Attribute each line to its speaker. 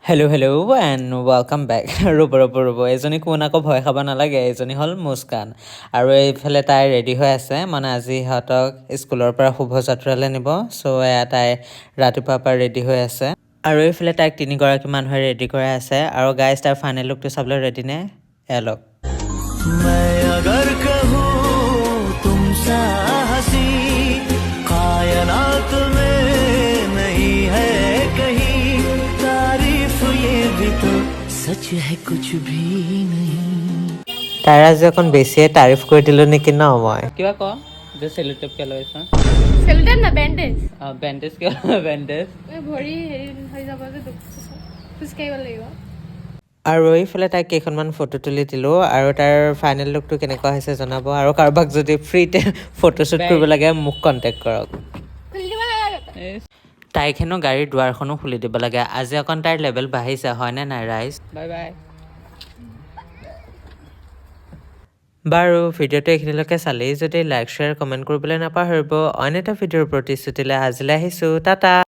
Speaker 1: Hello' and welcome back ৰ'ব এজনী কোন আকৌ ভয় খাব নালাগে, এজনী হ'ল মুস্কান। আৰু এইফালে তাই ৰেডি হৈ আছে, মানে আজি সিহঁতক স্কুলৰ পৰা শুভযাত্ৰালৈ নিব। চ' এয়া তাই ৰাতিপুৱাৰ পৰা ৰেডি হৈ আছে। আৰু এইফালে তাইক 3গৰাকী মানুহে ৰেডি কৰাই আছে। আৰু গাইজ তাইৰ ফাইনেল লুকটো চাবলৈ ৰেডি নে? এয়া লওক। তাইৰ আজি অকণ বেছিয়ে তাৰিফ কৰি দিলোঁ নেকি ন মই? কিবা ক যে চেলোটেপ কিয় লৈছা?
Speaker 2: চেলোটেপ না বেণ্ডেজ।
Speaker 1: বেণ্ডেজ কিয়? বেণ্ডেজ
Speaker 2: ভৰি হেৰি হৈ যাব যে খোজকাঢ়িব লাগিব।
Speaker 1: আৰু এইফালে তাইক কেইখনমান ফটো তুলি দিলোঁ। আৰু তাৰ ফাইনেল লুকটো কেনেকুৱা হৈছে জনাব। আৰু কাৰোবাক যদি ফ্ৰীতে ফটোশ্বুট কৰিব লাগে মোক কণ্টেক্ট কৰক। তাইক হেনো গাড়ীৰ দুৱাৰখনো খুলি দিব লাগে। আজি অকণ তাইৰ লেভেল বাঢ়িছে হয়নে নাই ৰাইজ? Bye bye. বাৰু ভিডিঅ'টো এইখিনিলৈকে চালেই যদি লাইক শ্বেয়াৰ কমেণ্ট কৰিবলৈ নাপাহৰিব। অইন এটা ভিডিঅ'ৰ প্ৰতিশ্ৰুতিলৈ আজিলৈ আহিছোঁ। টাটা।